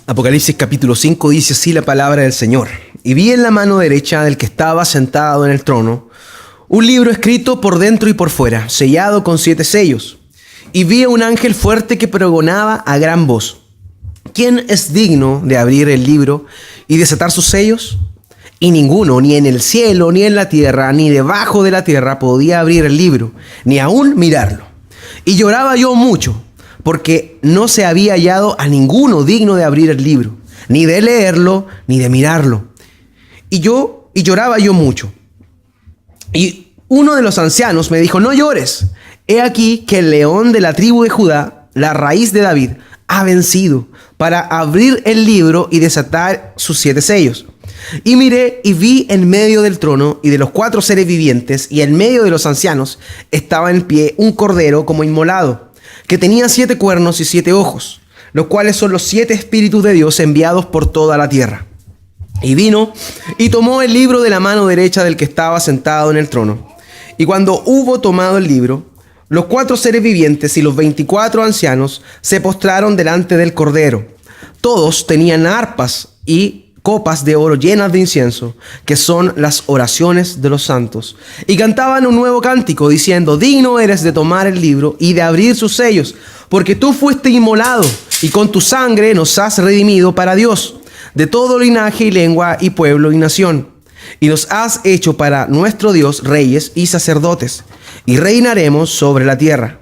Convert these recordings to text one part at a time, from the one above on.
Apocalipsis capítulo 5 dice así la palabra del Señor. Y vi en la mano derecha del que estaba sentado en el trono un libro escrito por dentro y por fuera, sellado con 7 sellos. Y vi a un ángel fuerte que pregonaba a gran voz: ¿quién es digno de abrir el libro y desatar sus sellos? Y ninguno, ni en el cielo, ni en la tierra, ni debajo de la tierra, podía abrir el libro, ni aún mirarlo. Y lloraba yo mucho, porque no se había hallado a ninguno digno de abrir el libro, ni de leerlo, ni de mirarlo. Y lloraba yo mucho. Y uno de los ancianos me dijo: no llores, he aquí que el león de la tribu de Judá, la raíz de David, ha vencido para abrir el libro y desatar sus 7 sellos. Y miré y vi en medio del trono y de los 4 seres vivientes y en medio de los ancianos estaba en pie un cordero como inmolado, que tenía 7 cuernos y 7 ojos, los cuales son los 7 espíritus de Dios enviados por toda la tierra. Y vino y tomó el libro de la mano derecha del que estaba sentado en el trono. Y cuando hubo tomado el libro, los 4 seres vivientes y los 24 ancianos se postraron delante del cordero. Todos tenían arpas y copas de oro llenas de incienso, que son las oraciones de los santos. Y cantaban un nuevo cántico, diciendo: digno eres de tomar el libro y de abrir sus sellos, porque tú fuiste inmolado, y con tu sangre nos has redimido para Dios, de todo linaje y lengua y pueblo y nación. Y nos has hecho para nuestro Dios reyes y sacerdotes, y reinaremos sobre la tierra.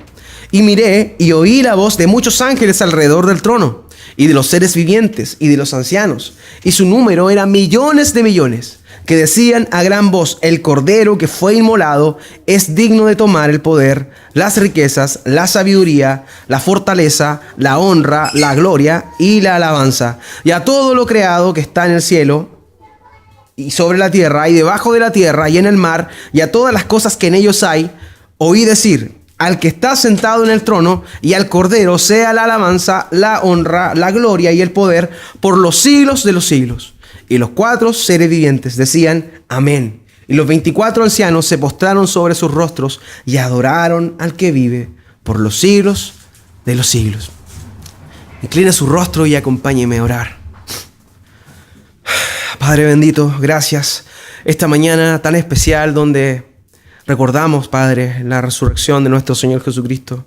Y miré y oí la voz de muchos ángeles alrededor del trono, y de los seres vivientes, y de los ancianos, y su número era millones de millones, que decían a gran voz: el cordero que fue inmolado es digno de tomar el poder, las riquezas, la sabiduría, la fortaleza, la honra, la gloria y la alabanza. Y a todo lo creado que está en el cielo y sobre la tierra y debajo de la tierra y en el mar, y a todas las cosas que en ellos hay, oí decir: al que está sentado en el trono y al cordero sea la alabanza, la honra, la gloria y el poder por los siglos de los siglos. Y los 4 seres vivientes decían: amén. Y los 24 ancianos se postraron sobre sus rostros y adoraron al que vive por los siglos de los siglos. Inclina su rostro y acompáñeme a orar. Padre bendito, gracias esta mañana tan especial donde recordamos, Padre, la resurrección de nuestro Señor Jesucristo.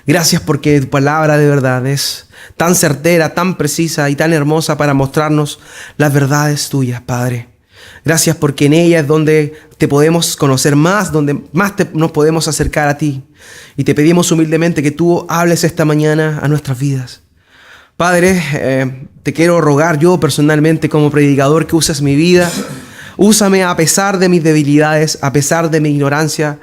Gracias porque tu palabra de verdad es tan certera, tan precisa y tan hermosa para mostrarnos las verdades tuyas, Padre. Gracias porque en ella es donde te podemos conocer más, donde más nos podemos acercar a ti. Y te pedimos humildemente que tú hables esta mañana a nuestras vidas. Padre, te quiero rogar yo personalmente como predicador que uses mi vida. Úsame a pesar de mis debilidades, a pesar de mi ignorancia.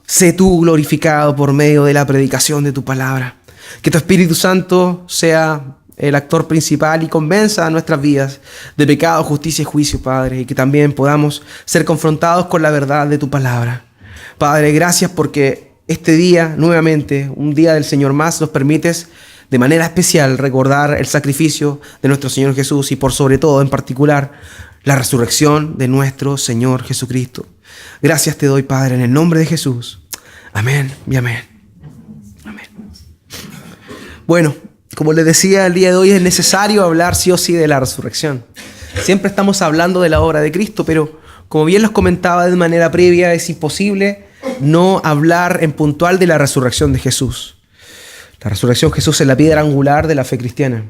Sé tú glorificado por medio de la predicación de tu palabra. Que tu Espíritu Santo sea el actor principal y convenza a nuestras vidas de pecado, justicia y juicio, Padre. Y que también podamos ser confrontados con la verdad de tu palabra. Padre, gracias porque este día, nuevamente, un día del Señor más, nos permites de manera especial recordar el sacrificio de nuestro Señor Jesús y por sobre todo, en particular, la resurrección de nuestro Señor Jesucristo. Gracias te doy, Padre, en el nombre de Jesús. Amén y amén. Amén. Bueno, como les decía, el día de hoy es necesario hablar sí o sí de la resurrección. Siempre estamos hablando de la obra de Cristo, pero como bien los comentaba de manera previa, es imposible no hablar en puntual de la resurrección de Jesús. La resurrección de Jesús es la piedra angular de la fe cristiana.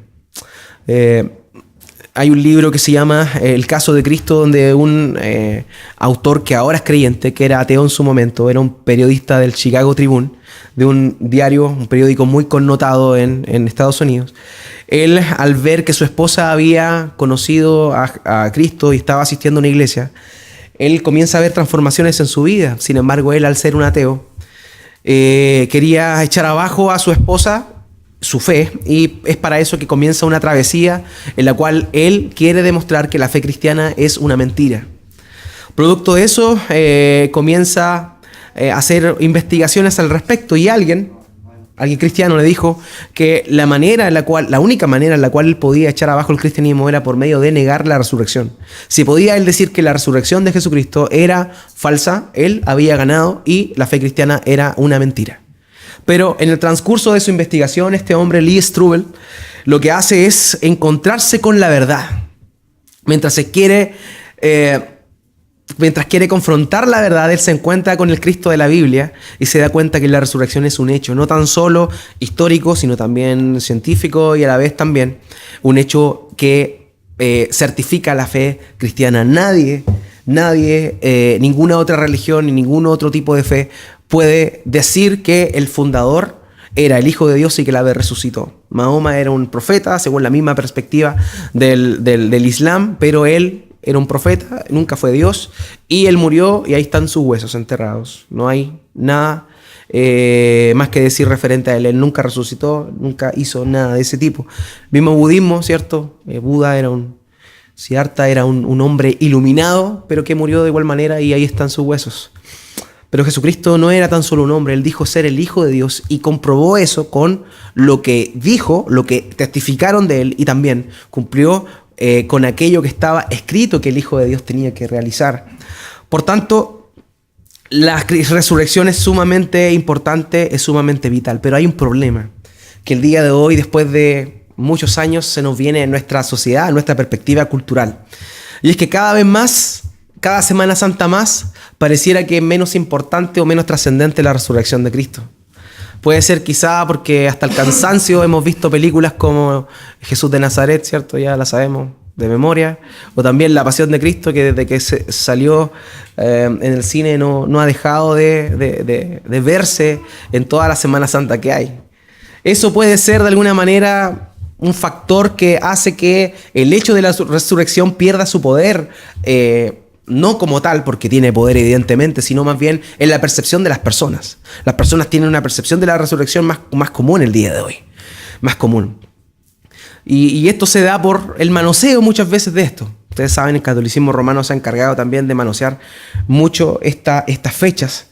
Hay un libro que se llama El caso de Cristo, donde un autor que ahora es creyente, que era ateo en su momento, era un periodista del Chicago Tribune, de un diario, un periódico muy connotado en Estados Unidos. Él, al ver que su esposa había conocido a Cristo y estaba asistiendo a una iglesia, él comienza a ver transformaciones en su vida. Sin embargo, él, al ser un ateo, quería echar abajo a su esposa, su fe, y es para eso que comienza una travesía en la cual él quiere demostrar que la fe cristiana es una mentira. Producto de eso, comienza a hacer investigaciones al respecto, y alguien cristiano le dijo que la única manera en la cual él podía echar abajo el cristianismo era por medio de negar la resurrección. Si podía él decir que la resurrección de Jesucristo era falsa, él había ganado y la fe cristiana era una mentira. Pero en el transcurso de su investigación, este hombre, Lee Strobel, lo que hace es encontrarse con la verdad. Mientras quiere confrontar la verdad, él se encuentra con el Cristo de la Biblia y se da cuenta que la resurrección es un hecho, no tan solo histórico, sino también científico y a la vez también un hecho que certifica la fe cristiana. Nadie, ninguna otra religión ni ningún otro tipo de fe puede decir que el fundador era el Hijo de Dios y que la vez resucitó. Mahoma era un profeta, según la misma perspectiva del Islam, pero él era un profeta, nunca fue Dios, y él murió y ahí están sus huesos enterrados. No hay nada más que decir referente a él. Él nunca resucitó, nunca hizo nada de ese tipo. Mismo budismo, ¿cierto? Buda era Siddhartha era un hombre iluminado, pero que murió de igual manera y ahí están sus huesos. Pero Jesucristo no era tan solo un hombre, él dijo ser el Hijo de Dios y comprobó eso con lo que dijo, lo que testificaron de él y también cumplió con aquello que estaba escrito que el Hijo de Dios tenía que realizar. Por tanto, la resurrección es sumamente importante, es sumamente vital, pero hay un problema que el día de hoy, después de muchos años, se nos viene en nuestra sociedad, en nuestra perspectiva cultural. Y es que cada vez más, cada Semana Santa más, pareciera que es menos importante o menos trascendente la resurrección de Cristo. Puede ser quizá porque hasta el cansancio hemos visto películas como Jesús de Nazaret, ¿cierto? Ya la sabemos de memoria. O también La Pasión de Cristo, que desde que salió en el cine no ha dejado de verse en toda la Semana Santa que hay. Eso puede ser de alguna manera un factor que hace que el hecho de la resurrección pierda su poder, no como tal, porque tiene poder evidentemente, sino más bien en la percepción de las personas. Las personas tienen una percepción de la resurrección más común el día de hoy, más común. Y esto se da por el manoseo muchas veces de esto. Ustedes saben, el catolicismo romano se ha encargado también de manosear mucho estas fechas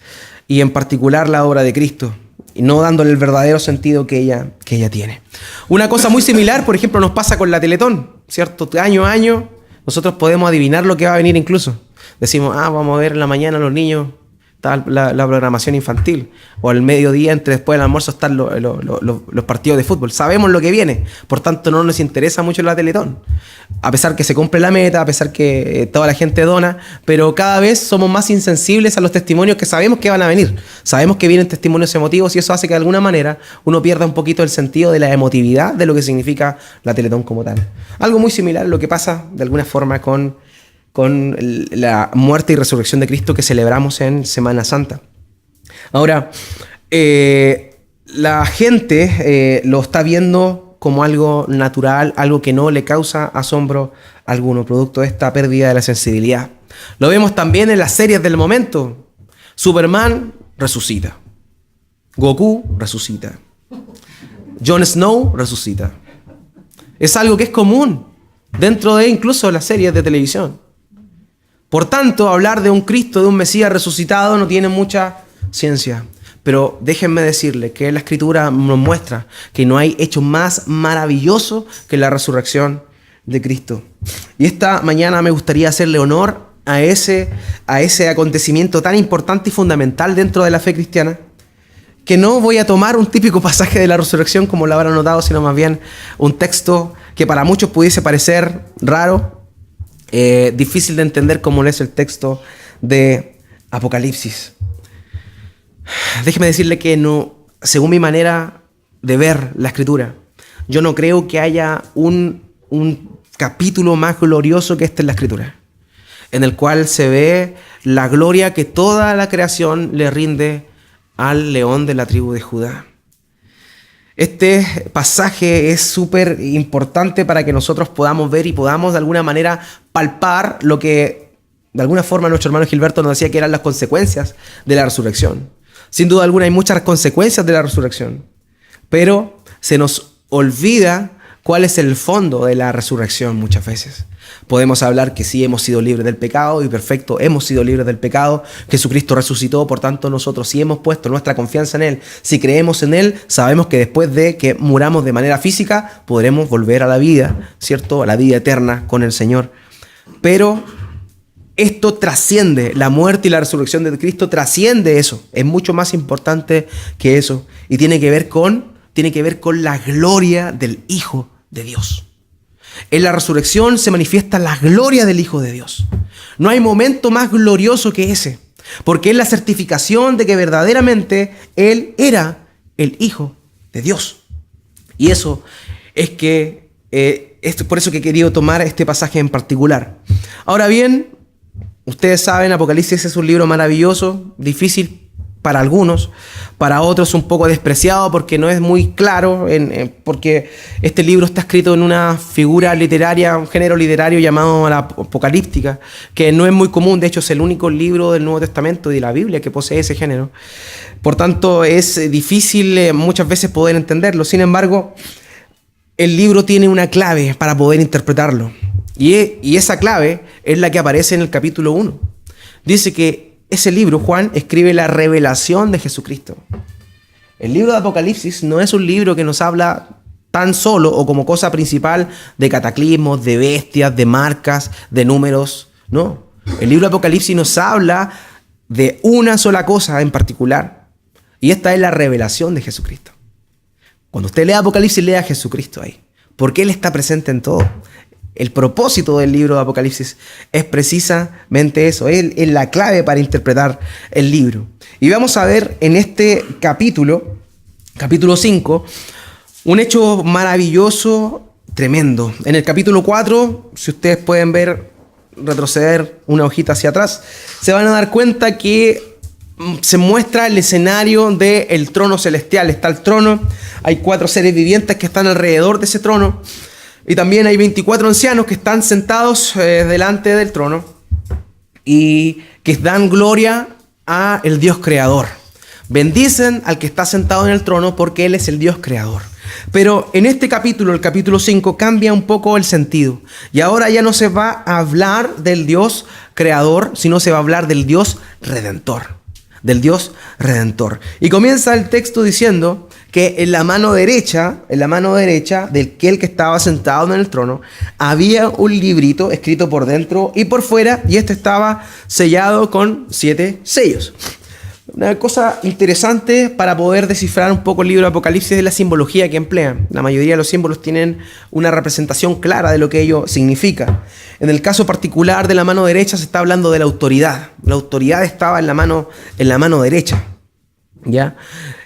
y en particular la obra de Cristo, y no dándole el verdadero sentido que ella tiene. Una cosa muy similar, por ejemplo, nos pasa con la Teletón, ¿cierto? Año a año nosotros podemos adivinar lo que va a venir incluso. Decimos, vamos a ver en la mañana a los niños la programación infantil, o al mediodía, después del almuerzo, están los partidos de fútbol. Sabemos lo que viene, por tanto no nos interesa mucho la Teletón. A pesar que se cumple la meta, a pesar que toda la gente dona, pero cada vez somos más insensibles a los testimonios que sabemos que van a venir. Sabemos que vienen testimonios emotivos y eso hace que de alguna manera uno pierda un poquito el sentido de la emotividad de lo que significa la Teletón como tal. Algo muy similar a lo que pasa de alguna forma con la muerte y resurrección de Cristo que celebramos en Semana Santa. Ahora, la gente lo está viendo como algo natural, algo que no le causa asombro alguno, producto de esta pérdida de la sensibilidad. Lo vemos también en las series del momento. Superman resucita. Goku resucita. Jon Snow resucita. Es algo que es común dentro de incluso las series de televisión. Por tanto, hablar de un Cristo, de un Mesías resucitado no tiene mucha ciencia. Pero déjenme decirles que la Escritura nos muestra que no hay hecho más maravilloso que la resurrección de Cristo. Y esta mañana me gustaría hacerle honor a ese acontecimiento tan importante y fundamental dentro de la fe cristiana, que no voy a tomar un típico pasaje de la resurrección como lo habrán notado, sino más bien un texto que para muchos pudiese parecer raro, difícil de entender, como es el texto de Apocalipsis. Déjeme decirle que no, según mi manera de ver la Escritura, yo no creo que haya un capítulo más glorioso que este en la Escritura, en el cual se ve la gloria que toda la creación le rinde al león de la tribu de Judá. Este pasaje es súper importante para que nosotros podamos ver y podamos de alguna manera palpar lo que de alguna forma nuestro hermano Gilberto nos decía que eran las consecuencias de la resurrección. Sin duda alguna hay muchas consecuencias de la resurrección, pero se nos olvida cuál es el fondo de la resurrección muchas veces. Podemos hablar que sí hemos sido libres del pecado y perfecto, hemos sido libres del pecado. Jesucristo resucitó, por tanto nosotros si hemos puesto nuestra confianza en Él, si creemos en Él, sabemos que después de que muramos de manera física, podremos volver a la vida, ¿cierto? A la vida eterna con el Señor. Pero esto trasciende, la muerte y la resurrección de Cristo trasciende eso, es mucho más importante que eso y tiene que ver con la gloria del Hijo de Dios. En la resurrección se manifiesta la gloria del Hijo de Dios. No hay momento más glorioso que ese, porque es la certificación de que verdaderamente Él era el Hijo de Dios. Y eso es que es por eso que he querido tomar este pasaje en particular. Ahora bien, ustedes saben, Apocalipsis es un libro maravilloso, difícil para algunos, para otros un poco despreciado porque no es muy claro, porque este libro está escrito en una figura literaria, un género literario llamado la apocalíptica, que no es muy común, de hecho es el único libro del Nuevo Testamento y de la Biblia que posee ese género. Por tanto, es difícil muchas veces poder entenderlo. Sin embargo, el libro tiene una clave para poder interpretarlo. Y esa clave es la que aparece en el capítulo 1. Dice que ese libro, Juan, escribe la revelación de Jesucristo. El libro de Apocalipsis no es un libro que nos habla tan solo o como cosa principal de cataclismos, de bestias, de marcas, de números. No. El libro de Apocalipsis nos habla de una sola cosa en particular. Y esta es la revelación de Jesucristo. Cuando usted lea Apocalipsis, lea a Jesucristo ahí. Porque Él está presente en todo. El propósito del libro de Apocalipsis es precisamente eso. Él es la clave para interpretar el libro. Y vamos a ver en este capítulo 5, un hecho maravilloso, tremendo. En el capítulo 4, si ustedes pueden ver, retroceder una hojita hacia atrás, se van a dar cuenta que se muestra el escenario del trono celestial. Está el trono, hay 4 seres vivientes que están alrededor de ese trono. Y también hay 24 ancianos que están sentados delante del trono y que dan gloria a el Dios creador. Bendicen al que está sentado en el trono porque Él es el Dios creador. Pero en este capítulo, el capítulo 5, cambia un poco el sentido. Y ahora ya no se va a hablar del Dios creador, sino se va a hablar del Dios redentor. Del Dios redentor. Y comienza el texto diciendo que en la mano derecha del que estaba sentado en el trono, había un librito escrito por dentro y por fuera, y este estaba sellado con 7 sellos. Una cosa interesante para poder descifrar un poco el libro de Apocalipsis es la simbología que emplea. La mayoría de los símbolos tienen una representación clara de lo que ello significa. En el caso particular de la mano derecha se está hablando de la autoridad. La autoridad estaba en la mano derecha. ¿Ya?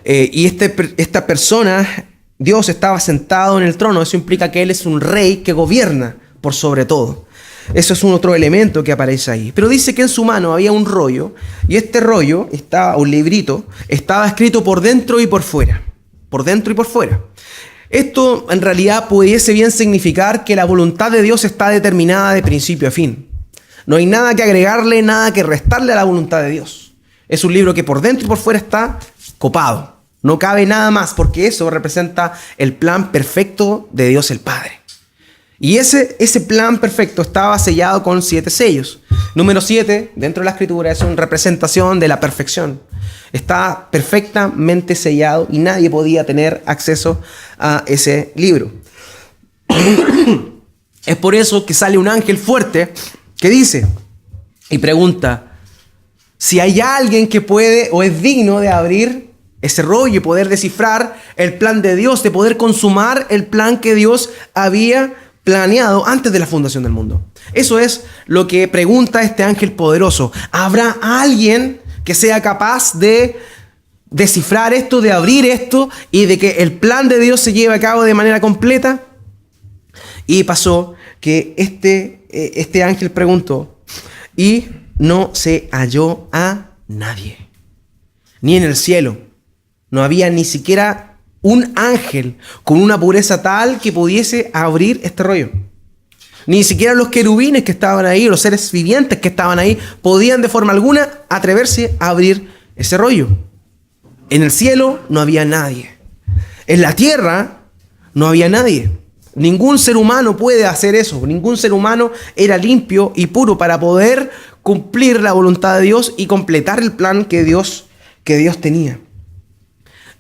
Y esta persona, Dios, estaba sentado en el trono. Eso implica que Él es un rey que gobierna por sobre todo. Eso es un otro elemento que aparece ahí. Pero dice que en su mano había un rollo, y este rollo, un librito, estaba escrito por dentro y por fuera. Por dentro y por fuera. Esto en realidad pudiese bien significar que la voluntad de Dios está determinada de principio a fin. No hay nada que agregarle, nada que restarle a la voluntad de Dios. Es un libro que por dentro y por fuera está copado. No cabe nada más, porque eso representa el plan perfecto de Dios el Padre. Y ese plan perfecto estaba sellado con 7 sellos. Número 7, dentro de la Escritura, es una representación de la perfección. Está perfectamente sellado y nadie podía tener acceso a ese libro. Es por eso que sale un ángel fuerte que dice y pregunta si hay alguien que puede o es digno de abrir ese rollo y poder descifrar el plan de Dios, de poder consumar el plan que Dios había planeado antes de la fundación del mundo. Eso es lo que pregunta este ángel poderoso. ¿Habrá alguien que sea capaz de descifrar esto, de abrir esto y de que el plan de Dios se lleve a cabo de manera completa? Y pasó que este ángel preguntó y no se halló a nadie. Ni en el cielo. No había ni siquiera un ángel con una pureza tal que pudiese abrir este rollo. Ni siquiera los querubines que estaban ahí, los seres vivientes que estaban ahí, podían de forma alguna atreverse a abrir ese rollo. En el cielo no había nadie. En la tierra no había nadie. Ningún ser humano puede hacer eso. Ningún ser humano era limpio y puro para poder cumplir la voluntad de Dios y completar el plan que Dios tenía.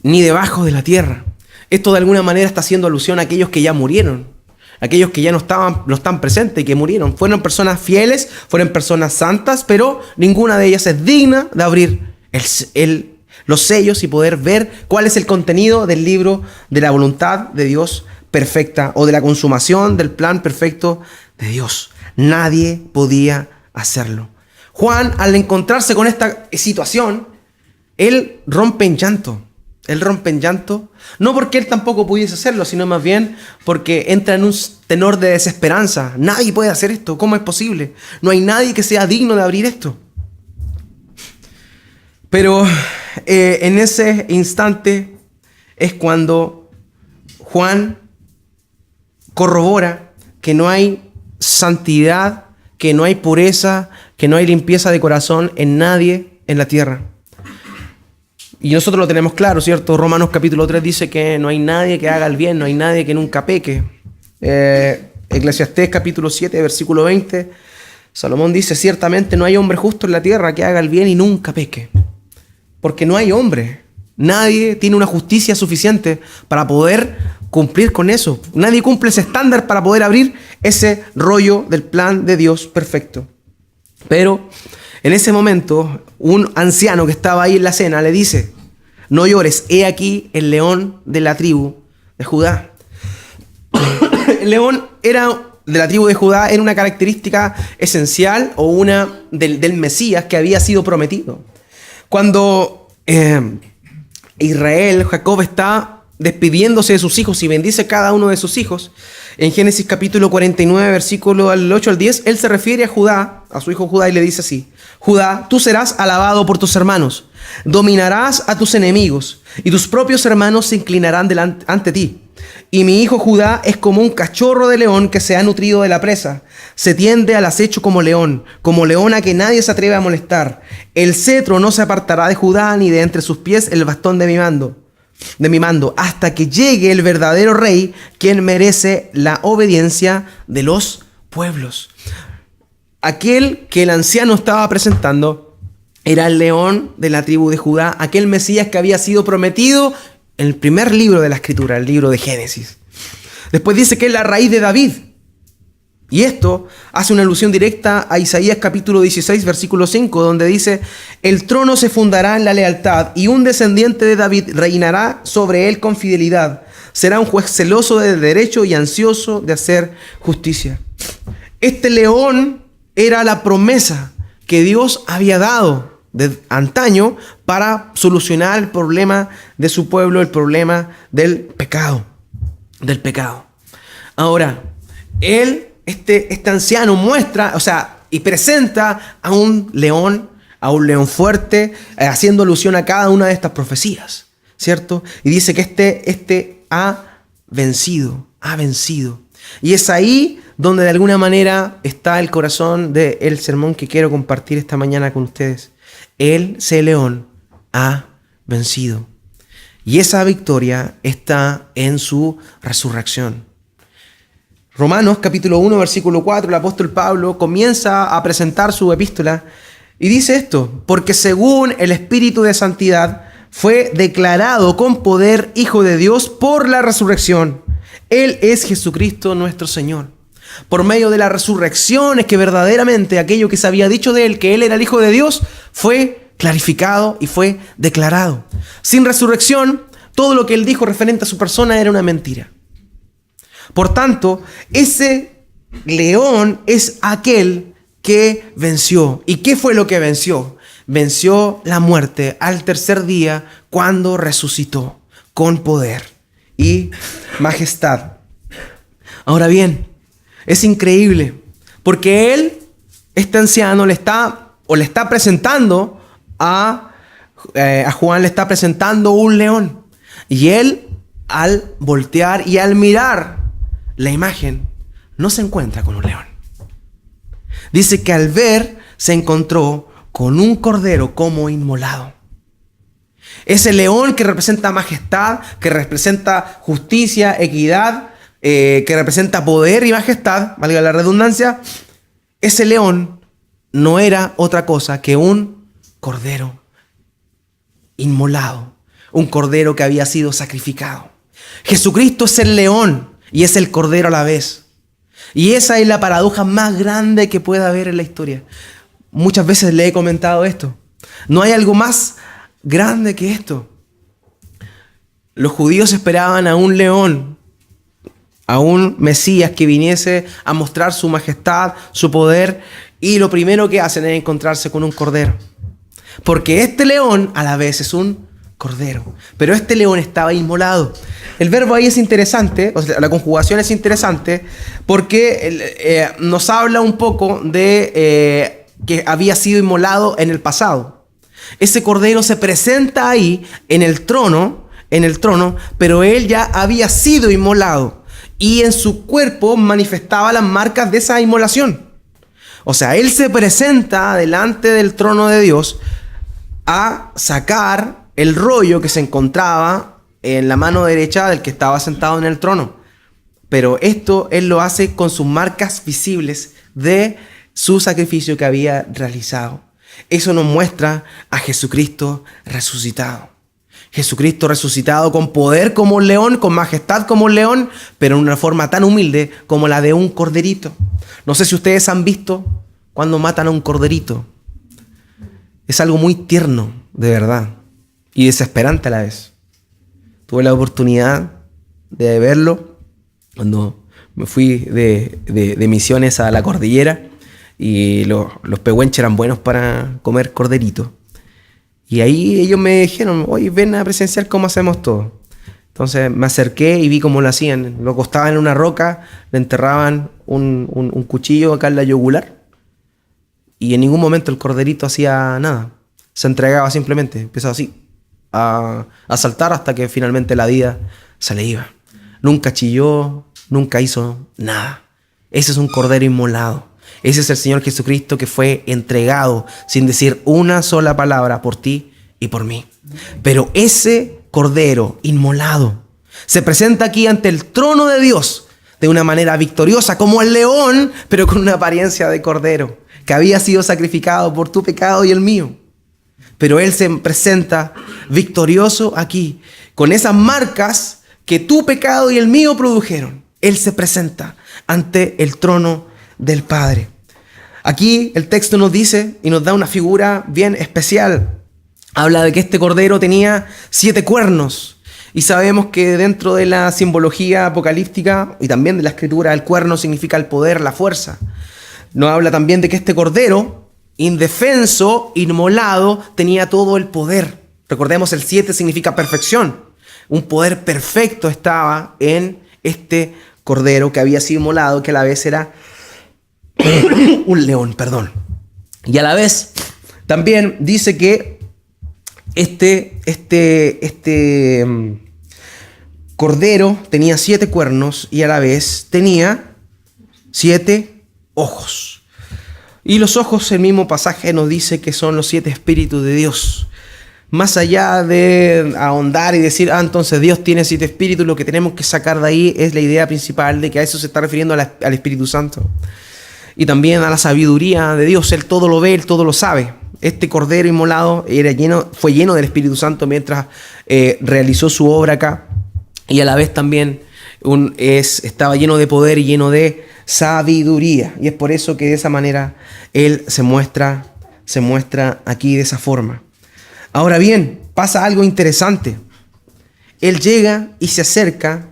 Ni debajo de la tierra. Esto de alguna manera está haciendo alusión a aquellos que ya murieron, aquellos que ya no están presentes y que murieron. Fueron personas fieles, fueron personas santas, pero ninguna de ellas es digna de abrir los sellos y poder ver cuál es el contenido del libro de la voluntad de Dios perfecta o de la consumación del plan perfecto de Dios. Nadie podía hacerlo. Juan, al encontrarse con esta situación, él rompe en llanto. Él rompe en llanto, no porque él tampoco pudiese hacerlo, sino más bien porque entra en un tenor de desesperanza. Nadie puede hacer esto, ¿cómo es posible? No hay nadie que sea digno de abrir esto. Pero en ese instante es cuando Juan corrobora que no hay santidad, que no hay pureza, que no hay limpieza de corazón en nadie en la tierra. Y nosotros lo tenemos claro, ¿cierto? Romanos capítulo 3 dice que no hay nadie que haga el bien, no hay nadie que nunca peque. Eclesiastés capítulo 7, versículo 20, Salomón dice, ciertamente no hay hombre justo en la tierra que haga el bien y nunca peque. Porque no hay hombre. Nadie tiene una justicia suficiente para poder cumplir con eso. Nadie cumple ese estándar para poder abrir ese rollo del plan de Dios perfecto. Pero en ese momento, un anciano que estaba ahí en la cena le dice, no llores, he aquí el león de la tribu de Judá. El león de la tribu de Judá era una característica esencial o una del Mesías que había sido prometido. Cuando Israel, Jacob, está despidiéndose de sus hijos y bendice cada uno de sus hijos, en Génesis capítulo 49, versículo al 8 al 10, él se refiere a Judá, a su hijo Judá, y le dice así, Judá, tú serás alabado por tus hermanos, dominarás a tus enemigos, y tus propios hermanos se inclinarán ante ti. Y mi hijo Judá es como un cachorro de león que se ha nutrido de la presa. Se tiende al acecho como león a que nadie se atreve a molestar. El cetro no se apartará de Judá, ni de entre sus pies el bastón de mi mando, hasta que llegue el verdadero rey, quien merece la obediencia de los pueblos. Aquel que el anciano estaba presentando era el león de la tribu de Judá, aquel Mesías que había sido prometido en el primer libro de la Escritura, el libro de Génesis. Después dice que es la raíz de David. Y esto hace una alusión directa a Isaías capítulo 16, versículo 5, donde dice, el trono se fundará en la lealtad y un descendiente de David reinará sobre él con fidelidad. Será un juez celoso de derecho y ansioso de hacer justicia. Este león era la promesa que Dios había dado de antaño para solucionar el problema de su pueblo, el problema del pecado. Ahora, este anciano muestra, y presenta a un león fuerte, haciendo alusión a cada una de estas profecías, ¿cierto? Y dice que este ha vencido. Y es ahí donde de alguna manera está el corazón del sermón que quiero compartir esta mañana con ustedes. Ese león ha vencido. Y esa victoria está en su resurrección. Romanos capítulo 1, versículo 4, el apóstol Pablo comienza a presentar su epístola y dice esto, porque según el Espíritu de Santidad fue declarado con poder Hijo de Dios por la resurrección. Él es Jesucristo nuestro Señor. Por medio de la resurrección es que verdaderamente aquello que se había dicho de él, que él era el Hijo de Dios, fue clarificado y fue declarado. Sin resurrección, todo lo que él dijo referente a su persona era una mentira. Por tanto, ese león es aquel que venció. ¿Y qué fue lo que venció? Venció la muerte al tercer día cuando resucitó con poder y majestad. Ahora bien, es increíble porque este anciano le está presentando a Juan, le está presentando un león. Y él, al voltear y al mirar la imagen, no se encuentra con un león. Dice que al ver se encontró con un cordero como inmolado. Ese león que representa majestad, que representa justicia, equidad, que representa poder y majestad, valga la redundancia, ese león no era otra cosa que un cordero inmolado, un cordero que había sido sacrificado. Jesucristo es el león y es el cordero a la vez. Y esa es la paradoja más grande que pueda haber en la historia. Muchas veces le he comentado esto. No hay algo más grande que esto. Los judíos esperaban a un león a un Mesías que viniese a mostrar su majestad, su poder, y lo primero que hacen es encontrarse con un cordero. Porque este león a la vez es un cordero, pero este león estaba inmolado. El verbo ahí es interesante, o sea, la conjugación es interesante, porque nos habla un poco de que había sido inmolado en el pasado. Ese cordero se presenta ahí en el trono, pero él ya había sido inmolado y en su cuerpo manifestaba las marcas de esa inmolación. O sea, él se presenta delante del trono de Dios a sacar el rollo que se encontraba en la mano derecha del que estaba sentado en el trono. Pero esto él lo hace con sus marcas visibles de su sacrificio que había realizado. Eso nos muestra a Jesucristo resucitado. Jesucristo resucitado con poder como un león, con majestad como un león, pero en una forma tan humilde como la de un corderito. No sé si ustedes han visto cuando matan a un corderito. Es algo muy tierno, de verdad, y desesperante a la vez. Tuve la oportunidad de verlo cuando me fui de misiones a la cordillera, y los pehuenches eran buenos para comer corderito. Y ahí ellos me dijeron, oye, ven a presenciar cómo hacemos todo. Entonces me acerqué y vi cómo lo hacían. Lo acostaban en una roca, le enterraban un cuchillo acá en la yugular, y en ningún momento el corderito hacía nada. Se entregaba simplemente, empezaba así a saltar hasta que finalmente la vida se le iba. Nunca chilló, nunca hizo nada. Ese es un cordero inmolado. Ese es el Señor Jesucristo que fue entregado sin decir una sola palabra por ti y por mí. Pero ese cordero inmolado se presenta aquí ante el trono de Dios de una manera victoriosa, como el león, pero con una apariencia de cordero, que había sido sacrificado por tu pecado y el mío. Pero Él se presenta victorioso aquí, con esas marcas que tu pecado y el mío produjeron. Él se presenta ante el trono del Padre. Aquí el texto nos dice y nos da una figura bien especial. Habla de que este cordero tenía 7 cuernos. Y sabemos que dentro de la simbología apocalíptica y también de la escritura, el cuerno significa el poder, la fuerza. Nos habla también de que este cordero, indefenso, inmolado, tenía todo el poder. Recordemos, el 7 significa perfección. Un poder perfecto estaba en este cordero que había sido inmolado, que a la vez era un león, perdón. Y a la vez también dice que este cordero tenía 7 cuernos y a la vez tenía 7 ojos. Y los ojos, el mismo pasaje nos dice que son los 7 espíritus de Dios. Más allá de ahondar y decir, entonces Dios tiene 7 espíritus, lo que tenemos que sacar de ahí es la idea principal de que a eso se está refiriendo al Espíritu Santo. Y también a la sabiduría de Dios. Él todo lo ve, Él todo lo sabe. Este cordero inmolado fue lleno del Espíritu Santo mientras realizó su obra acá. Y a la vez también estaba lleno de poder y lleno de sabiduría. Y es por eso que de esa manera Él se muestra aquí de esa forma. Ahora bien, pasa algo interesante. Él llega y se acerca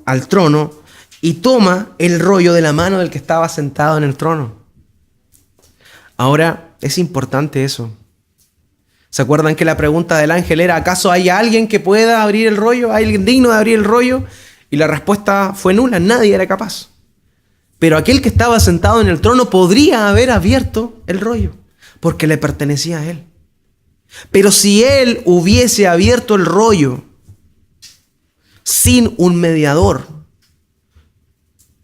al trono y toma el rollo de la mano del que estaba sentado en el trono. Ahora, es importante eso. ¿Se acuerdan que la pregunta del ángel era, ¿acaso hay alguien que pueda abrir el rollo? ¿Hay alguien digno de abrir el rollo? Y la respuesta fue nula, nadie era capaz. Pero aquel que estaba sentado en el trono podría haber abierto el rollo, porque le pertenecía a él. Pero si él hubiese abierto el rollo sin un mediador,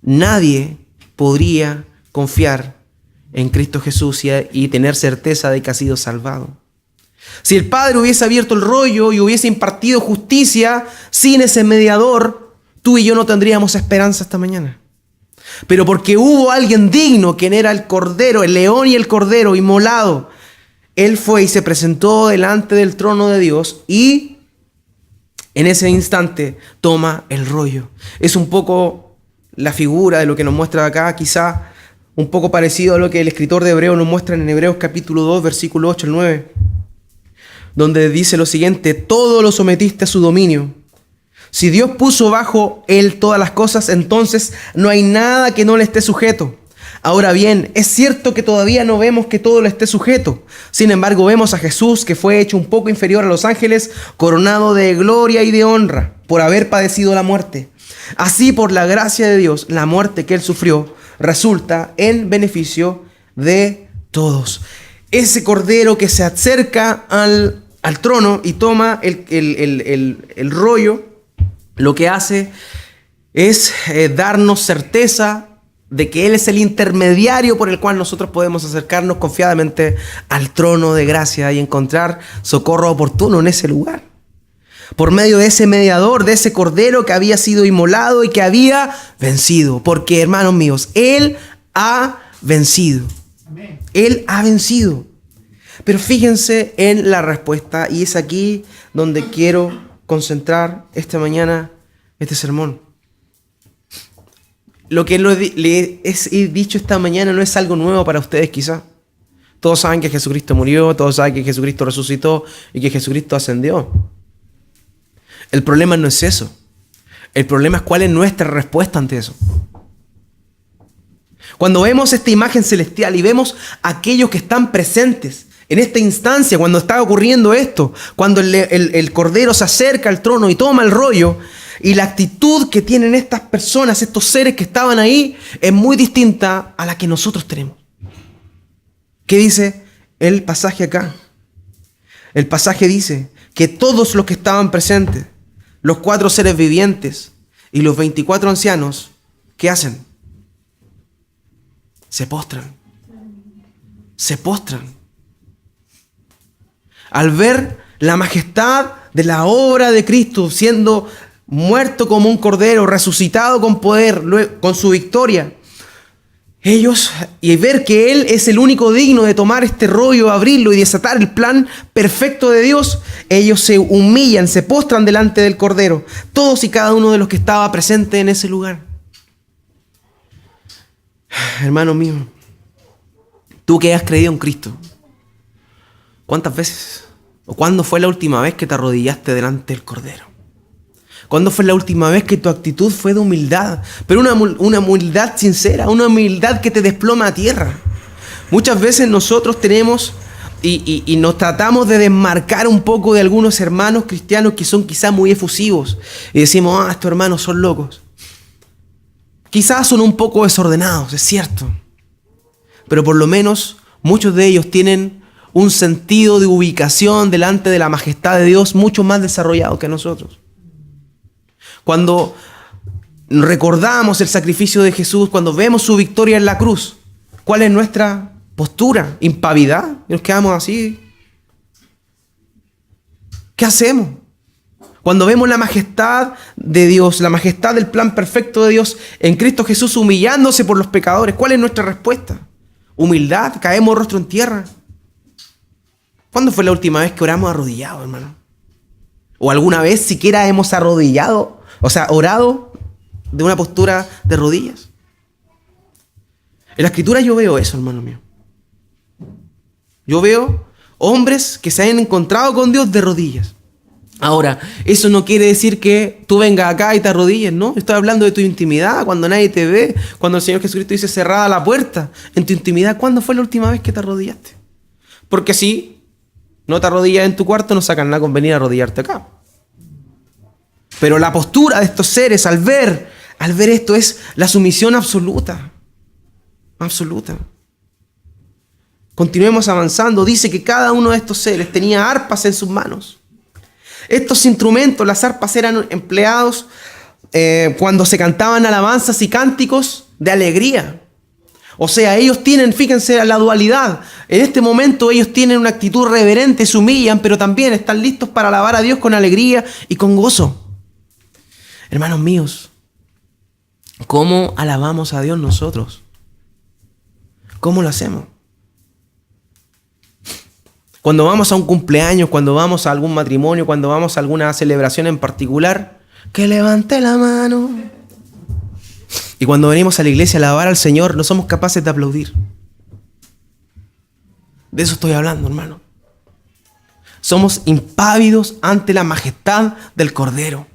nadie podría confiar en Cristo Jesús y tener certeza de que ha sido salvado. Si el Padre hubiese abierto el rollo y hubiese impartido justicia sin ese mediador, tú y yo no tendríamos esperanza esta mañana. Pero porque hubo alguien digno, quien era el cordero, el león y el cordero inmolado, Él fue y se presentó delante del trono de Dios y en ese instante toma el rollo. Es un poco la figura de lo que nos muestra acá, quizá un poco parecido a lo que el escritor de Hebreos nos muestra en Hebreos capítulo 2, versículo 8 al 9, donde dice lo siguiente: todo lo sometiste a su dominio, Si Dios puso bajo Él todas las cosas, entonces no hay nada que no le esté sujeto. Ahora bien, es cierto que todavía no vemos que todo le esté sujeto. Sin embargo, vemos a Jesús, que fue hecho un poco inferior a los ángeles, coronado de gloria y de honra por haber padecido la muerte. Así, por la gracia de Dios, la muerte que Él sufrió resulta en beneficio de todos. Ese cordero que se acerca al trono y toma el rollo, lo que hace es darnos certeza de que Él es el intermediario por el cual nosotros podemos acercarnos confiadamente al trono de gracia y encontrar socorro oportuno en ese lugar. Por medio de ese mediador, de ese cordero que había sido inmolado y que había vencido. Porque, hermanos míos, Él ha vencido. Amén. Él ha vencido. Pero fíjense en la respuesta, y es aquí donde quiero concentrar esta mañana este sermón. Lo que le he dicho esta mañana no es algo nuevo para ustedes quizás. Todos saben que Jesucristo murió, todos saben que Jesucristo resucitó y que Jesucristo ascendió. El problema no es eso. El problema es cuál es nuestra respuesta ante eso. Cuando vemos esta imagen celestial y vemos a aquellos que están presentes en esta instancia, cuando está ocurriendo esto, cuando el Cordero se acerca al trono y toma el rollo, y la actitud que tienen estas personas, estos seres que estaban ahí, es muy distinta a la que nosotros tenemos. ¿Qué dice el pasaje acá? El pasaje dice que todos los que estaban presentes, los 4 seres vivientes y los 24 ancianos, ¿qué hacen? Se postran. Se postran. Al ver la majestad de la obra de Cristo siendo muerto como un cordero, resucitado con poder, con su victoria, ellos, y ver que Él es el único digno de tomar este rollo, abrirlo y desatar el plan perfecto de Dios, ellos se humillan, se postran delante del cordero, todos y cada uno de los que estaba presente en ese lugar. Hermano mío, tú que has creído en Cristo, ¿cuántas veces o cuándo fue la última vez que te arrodillaste delante del cordero? ¿Cuándo fue la última vez que tu actitud fue de humildad? Pero una humildad sincera, una humildad que te desploma a tierra. Muchas veces nosotros tenemos y nos tratamos de desmarcar un poco de algunos hermanos cristianos que son quizás muy efusivos. Y decimos, estos hermanos son locos. Quizás son un poco desordenados, es cierto. Pero por lo menos muchos de ellos tienen un sentido de ubicación delante de la majestad de Dios mucho más desarrollado que nosotros. Cuando recordamos el sacrificio de Jesús, cuando vemos su victoria en la cruz, ¿cuál es nuestra postura? ¿Impavidad? ¿Y nos quedamos así? ¿Qué hacemos? Cuando vemos la majestad de Dios, la majestad del plan perfecto de Dios en Cristo Jesús humillándose por los pecadores, ¿cuál es nuestra respuesta? ¿Humildad? ¿Caemos rostro en tierra? ¿Cuándo fue la última vez que oramos arrodillados, hermano? ¿O alguna vez siquiera hemos arrodillado? O sea, orado de una postura de rodillas. En la Escritura yo veo eso, hermano mío. Yo veo hombres que se han encontrado con Dios de rodillas. Ahora, eso no quiere decir que tú vengas acá y te arrodilles, ¿no? Estoy hablando de tu intimidad, cuando nadie te ve, cuando el Señor Jesucristo dice cerrada la puerta. En tu intimidad, ¿cuándo fue la última vez que te arrodillaste? Porque si no te arrodillas en tu cuarto, no sacan nada con venir a arrodillarte acá. Pero la postura de estos seres al ver esto es la sumisión absoluta. Absoluta. Continuemos avanzando. Dice que cada uno de estos seres tenía arpas en sus manos. Estos instrumentos, las arpas, eran empleados cuando se cantaban alabanzas y cánticos de alegría. O sea, ellos tienen, fíjense la dualidad. En este momento ellos tienen una actitud reverente, se humillan, pero también están listos para alabar a Dios con alegría y con gozo. Hermanos míos, ¿cómo alabamos a Dios nosotros? ¿Cómo lo hacemos? Cuando vamos a un cumpleaños, cuando vamos a algún matrimonio, cuando vamos a alguna celebración en particular, que levante la mano. Y cuando venimos a la iglesia a alabar al Señor, no somos capaces de aplaudir. De eso estoy hablando, hermano. Somos impávidos ante la majestad del Cordero.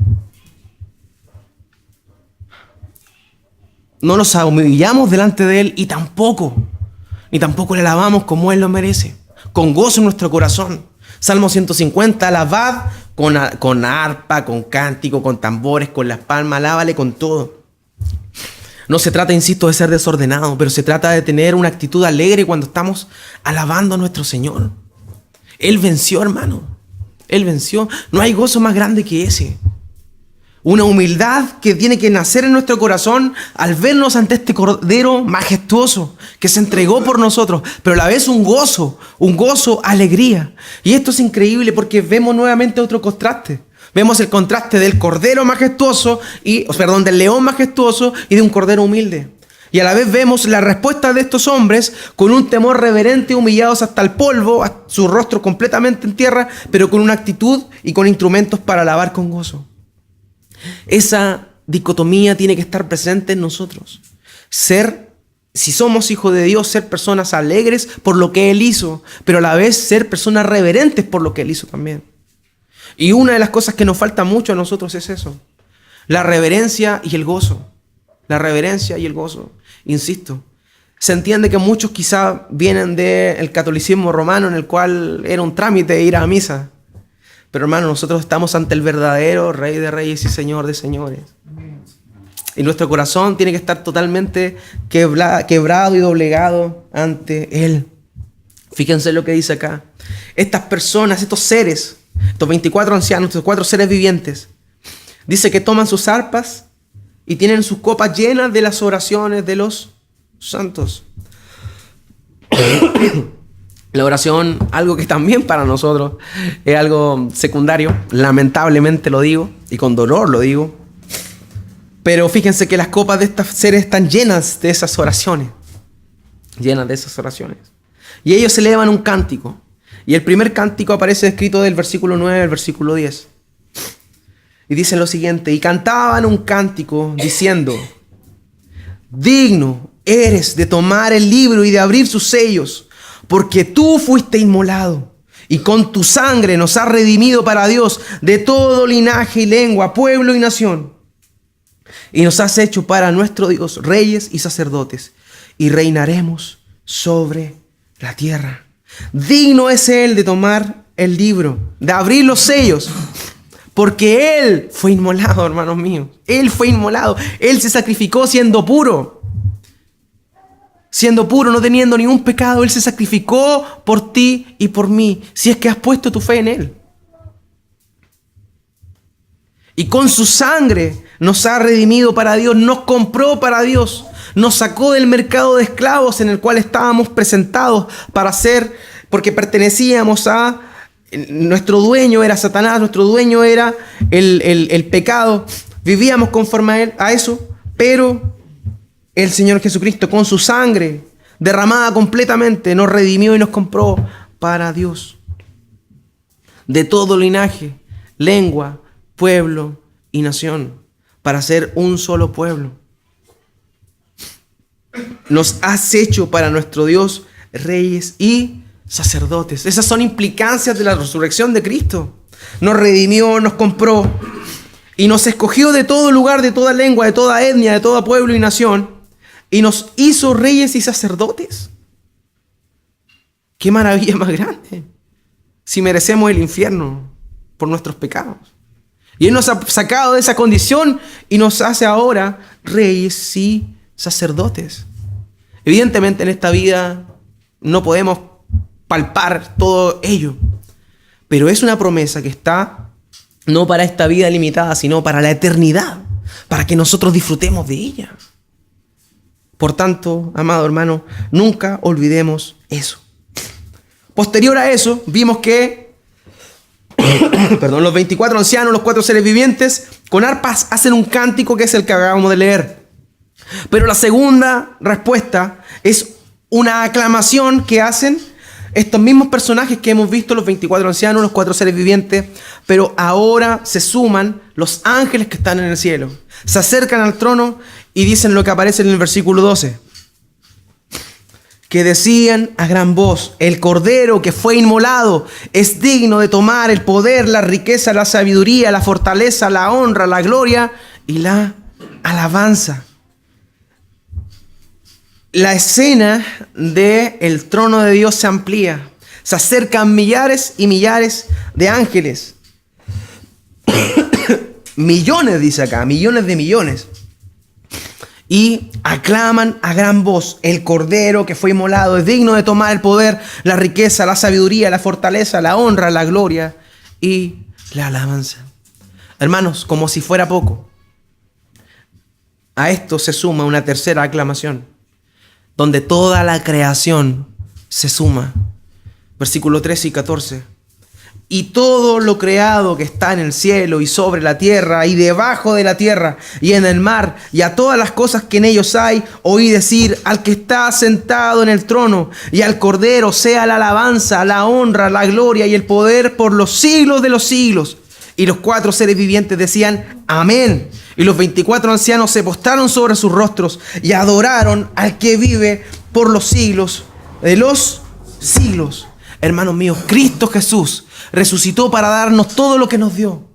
no nos humillamos delante de Él y tampoco le alabamos como Él lo merece, con gozo en nuestro corazón. Salmo 150, alabad con arpa, con cántico, con tambores, con las palmas, alábale con todo. No se trata, insisto, de ser desordenado, pero se trata de tener una actitud alegre cuando estamos alabando a nuestro Señor. Él venció, hermano. Él venció. No hay gozo más grande que ese. Una humildad que tiene que nacer en nuestro corazón al vernos ante este Cordero majestuoso que se entregó por nosotros, pero a la vez un gozo, alegría. Y esto es increíble porque vemos nuevamente otro contraste. Vemos el contraste del Cordero majestuoso, del león majestuoso y de un Cordero humilde. Y a la vez vemos la respuesta de estos hombres con un temor reverente, humillados hasta el polvo, a su rostro completamente en tierra, pero con una actitud y con instrumentos para alabar con gozo. Esa dicotomía tiene que estar presente en nosotros. Si somos hijos de Dios, ser personas alegres por lo que Él hizo, pero a la vez ser personas reverentes por lo que Él hizo también. Y una de las cosas que nos falta mucho a nosotros es eso: la reverencia y el gozo. La reverencia y el gozo. Insisto, se entiende que muchos quizá vienen del catolicismo romano, en el cual era un trámite ir a misa. Pero hermano, nosotros estamos ante el verdadero Rey de Reyes y Señor de Señores. Y nuestro corazón tiene que estar totalmente quebrado y doblegado ante Él. Fíjense lo que dice acá. Estas personas, estos seres, estos 24 ancianos, estos 4 seres vivientes, dice que toman sus arpas y tienen sus copas llenas de las oraciones de los santos. La oración, algo que también para nosotros es algo secundario, lamentablemente lo digo, y con dolor lo digo. Pero fíjense que las copas de estos seres están llenas de esas oraciones. Llenas de esas oraciones. Y ellos elevan un cántico. Y el primer cántico aparece escrito del versículo 9 al versículo 10. Y dice lo siguiente: y cantaban un cántico diciendo: digno eres de tomar el libro y de abrir sus sellos, porque tú fuiste inmolado, y con tu sangre nos has redimido para Dios de todo linaje y lengua, pueblo y nación. Y nos has hecho para nuestro Dios reyes y sacerdotes, y reinaremos sobre la tierra. Digno es Él de tomar el libro, de abrir los sellos, porque Él fue inmolado, hermanos míos. Él fue inmolado. Él se sacrificó siendo puro. Siendo puro, no teniendo ningún pecado, Él se sacrificó por ti y por mí, si es que has puesto tu fe en Él. Y con su sangre nos ha redimido para Dios, nos compró para Dios, nos sacó del mercado de esclavos en el cual estábamos presentados para ser, porque pertenecíamos a, nuestro dueño era Satanás, nuestro dueño era el pecado, vivíamos conforme a eso, pero el Señor Jesucristo, con su sangre derramada completamente, nos redimió y nos compró para Dios. De todo linaje, lengua, pueblo y nación, para ser un solo pueblo. Nos has hecho para nuestro Dios reyes y sacerdotes. Esas son implicancias de la resurrección de Cristo. Nos redimió, nos compró y nos escogió de todo lugar, de toda lengua, de toda etnia, de todo pueblo y nación. Y nos hizo reyes y sacerdotes. ¡Qué maravilla más grande! Si merecemos el infierno por nuestros pecados. Y Él nos ha sacado de esa condición y nos hace ahora reyes y sacerdotes. Evidentemente en esta vida no podemos palpar todo ello. Pero es una promesa que está no para esta vida limitada, sino para la eternidad. Para que nosotros disfrutemos de ella. Por tanto, amado hermano, nunca olvidemos eso. Posterior a eso, vimos que los 24 ancianos, los 4 seres vivientes, con arpas hacen un cántico que es el que acabamos de leer. Pero la segunda respuesta es una aclamación que hacen estos mismos personajes que hemos visto, los 24 ancianos, los 4 seres vivientes, pero ahora se suman los ángeles que están en el cielo. Se acercan al trono y dicen lo que aparece en el versículo 12. Que decían a gran voz: el Cordero que fue inmolado es digno de tomar el poder, la riqueza, la sabiduría, la fortaleza, la honra, la gloria y la alabanza. la escena del trono de Dios se amplía. Se acercan millares y millares de ángeles. Millones, dice acá, millones de millones. Y aclaman a gran voz: el Cordero que fue inmolado es digno de tomar el poder, la riqueza, la sabiduría, la fortaleza, la honra, la gloria y la alabanza. Hermanos, como si fuera poco, a esto se suma una tercera aclamación, donde toda la creación se suma. Versículo 13 y 14. Y todo lo creado que está en el cielo y sobre la tierra y debajo de la tierra y en el mar y a todas las cosas que en ellos hay, oí decir al que está sentado en el trono y al Cordero sea la alabanza, la honra, la gloria y el poder por los siglos de los siglos. Y los 4 seres vivientes decían: amén. Y los 24 ancianos se postraron sobre sus rostros y adoraron al que vive por los siglos de los siglos. Hermanos míos, Cristo Jesús resucitó para darnos todo lo que nos dio.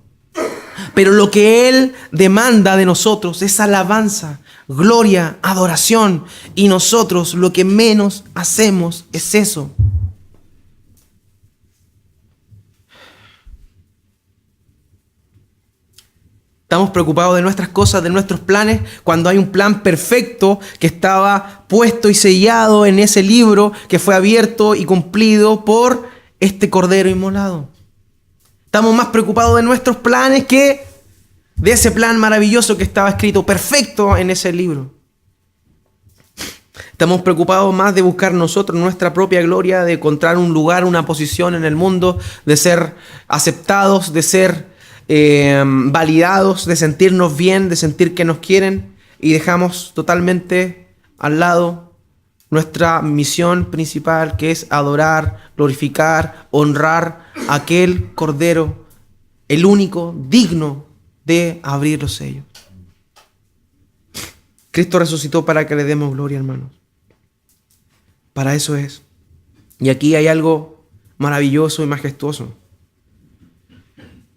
Pero lo que Él demanda de nosotros es alabanza, gloria, adoración. Y nosotros lo que menos hacemos es eso. Estamos preocupados de nuestras cosas, de nuestros planes, cuando hay un plan perfecto que estaba puesto y sellado en ese libro que fue abierto y cumplido por este Cordero inmolado. Estamos más preocupados de nuestros planes que de ese plan maravilloso que estaba escrito perfecto en ese libro. Estamos preocupados más de buscar nosotros nuestra propia gloria, de encontrar un lugar, una posición en el mundo, de ser aceptados, de ser validados, de sentirnos bien, de sentir que nos quieren, y dejamos totalmente al lado nuestra misión principal, que es adorar, glorificar, honrar a aquel Cordero, el único digno de abrir los sellos. Cristo resucitó para que le demos gloria, hermanos. Para eso es. Y aquí hay algo maravilloso y majestuoso.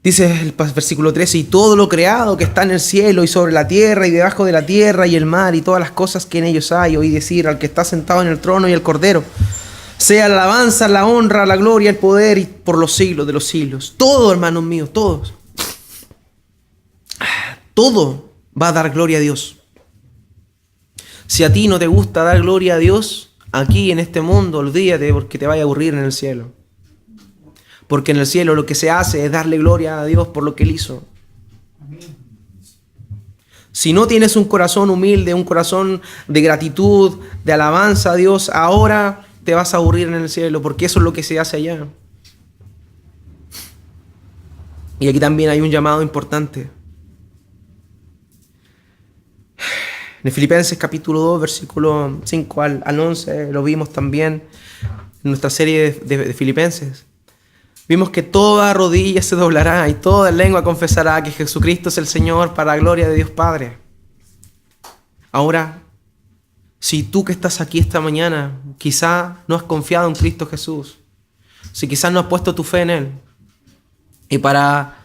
Dice el versículo 13: y todo lo creado que está en el cielo y sobre la tierra y debajo de la tierra y el mar y todas las cosas que en ellos hay, oí decir al que está sentado en el trono y el Cordero, sea la alabanza, la honra, la gloria, el poder y por los siglos de los siglos. Todo, hermanos míos, todos. Todo va a dar gloria a Dios. Si a ti no te gusta dar gloria a Dios aquí en este mundo, olvídate, porque te vaya a aburrir en el cielo. Porque en el cielo lo que se hace es darle gloria a Dios por lo que Él hizo. Si no tienes un corazón humilde, un corazón de gratitud, de alabanza a Dios, ahora te vas a aburrir en el cielo, porque eso es lo que se hace allá. Y aquí también hay un llamado importante. En Filipenses capítulo 2, versículo 5 al 11, lo vimos también en nuestra serie de Filipenses. Vimos que toda rodilla se doblará y toda lengua confesará que Jesucristo es el Señor, para la gloria de Dios Padre. Ahora, si tú que estás aquí esta mañana, quizá no has confiado en Cristo Jesús, si quizás no has puesto tu fe en Él, y para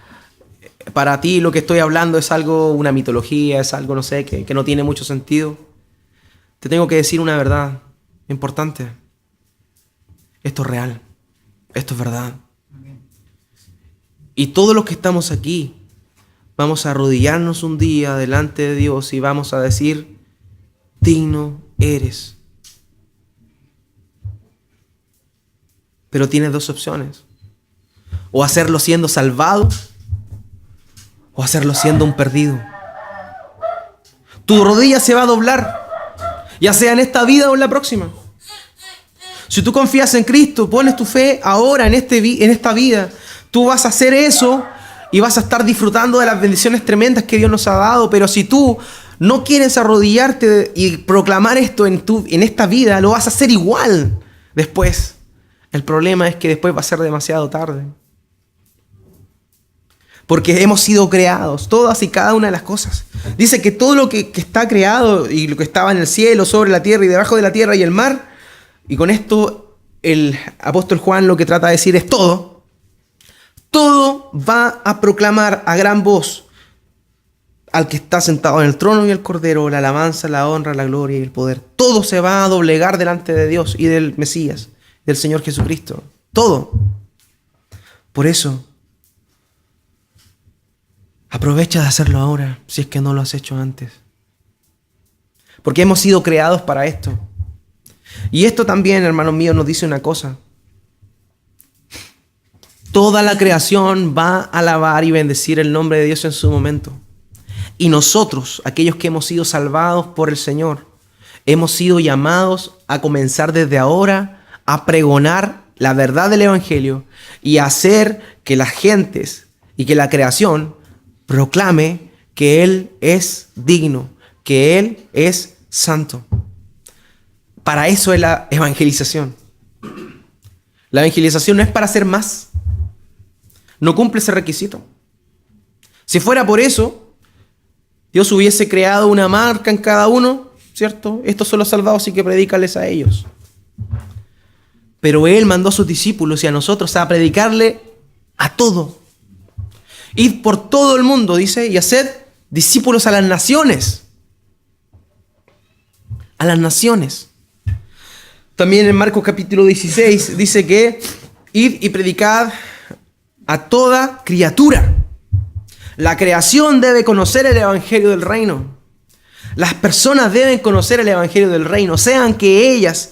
ti lo que estoy hablando es algo, una mitología, es algo, no sé, que no tiene mucho sentido, te tengo que decir una verdad importante. Esto es real, esto es verdad. Y todos los que estamos aquí vamos a arrodillarnos un día delante de Dios y vamos a decir: digno eres. Pero tienes dos opciones: o hacerlo siendo salvado, o hacerlo siendo un perdido. Tu rodilla se va a doblar, ya sea en esta vida o en la próxima. Si tú confías en Cristo, pones tu fe ahora en esta vida, tú vas a hacer eso y vas a estar disfrutando de las bendiciones tremendas que Dios nos ha dado. Pero si tú no quieres arrodillarte y proclamar esto en esta vida, lo vas a hacer igual después. El problema es que después va a ser demasiado tarde. Porque hemos sido creados, todas y cada una de las cosas. Dice que todo lo que está creado y lo que estaba en el cielo, sobre la tierra y debajo de la tierra y el mar, y con esto el apóstol Juan lo que trata de decir es todo va a proclamar a gran voz al que está sentado en el trono y el Cordero, la alabanza, la honra, la gloria y el poder. Todo se va a doblegar delante de Dios y del Mesías, del Señor Jesucristo. Todo. Por eso, aprovecha de hacerlo ahora, si es que no lo has hecho antes. Porque hemos sido creados para esto. Y esto también, hermanos míos, nos dice una cosa. Toda la creación va a alabar y bendecir el nombre de Dios en su momento. Y nosotros, aquellos que hemos sido salvados por el Señor, hemos sido llamados a comenzar desde ahora a pregonar la verdad del Evangelio y a hacer que las gentes y que la creación proclame que Él es digno, que Él es santo. Para eso es la evangelización. La evangelización no es para hacer más. No cumple ese requisito. Si fuera por eso, Dios hubiese creado una marca en cada uno, ¿cierto? Estos son los salvados y que predícales a ellos. Pero Él mandó a sus discípulos y a nosotros a predicarle a todo. Id por todo el mundo, dice, y haced discípulos a las naciones. A las naciones. También en Marcos capítulo 16 dice que id y predicad a toda criatura. La creación debe conocer el evangelio del reino. Las personas deben conocer el evangelio del reino, sean que ellas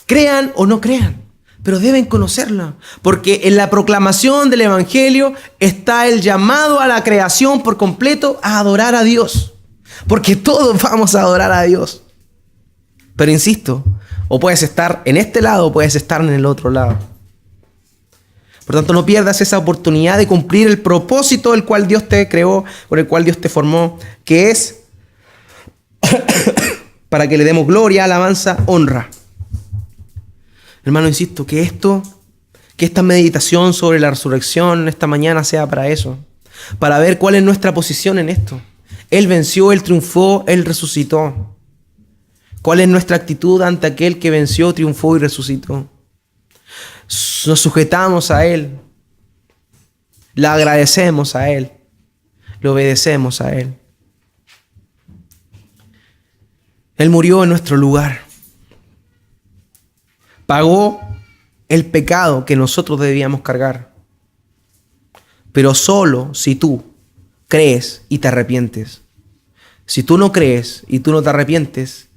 crean o no crean, pero deben conocerla, porque en la proclamación del evangelio está el llamado a la creación por completo a adorar a Dios, porque todos vamos a adorar a Dios. Pero insisto, o puedes estar en este lado o puedes estar en el otro lado. Por tanto, no pierdas esa oportunidad de cumplir el propósito del cual Dios te creó, por el cual Dios te formó, que es para que le demos gloria, alabanza, honra. Hermano, insisto, que esta meditación sobre la resurrección esta mañana sea para eso, para ver cuál es nuestra posición en esto. Él venció, Él triunfó, Él resucitó. ¿Cuál es nuestra actitud ante aquel que venció, triunfó y resucitó? Nos sujetamos a Él, le agradecemos a Él, le obedecemos a Él. Él murió en nuestro lugar, pagó el pecado que nosotros debíamos cargar, pero solo si tú crees y te arrepientes. Si tú no crees y tú no te arrepientes,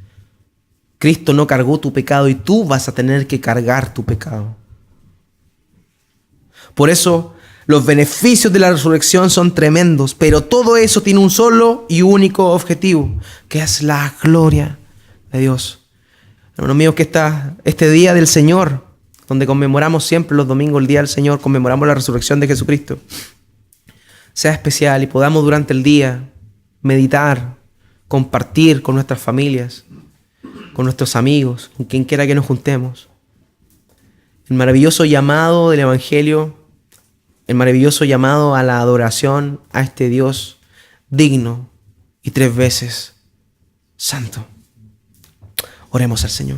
Cristo no cargó tu pecado y tú vas a tener que cargar tu pecado. Por eso los beneficios de la resurrección son tremendos, pero todo eso tiene un solo y único objetivo, que es la gloria de Dios. Hermanos míos, que este día del Señor, donde conmemoramos siempre los domingos el día del Señor, conmemoramos la resurrección de Jesucristo, sea especial y podamos durante el día meditar, compartir con nuestras familias, con nuestros amigos, con quien quiera que nos juntemos. El maravilloso llamado del Evangelio, el maravilloso llamado a la adoración a este Dios digno y 3 veces santo. Oremos al Señor.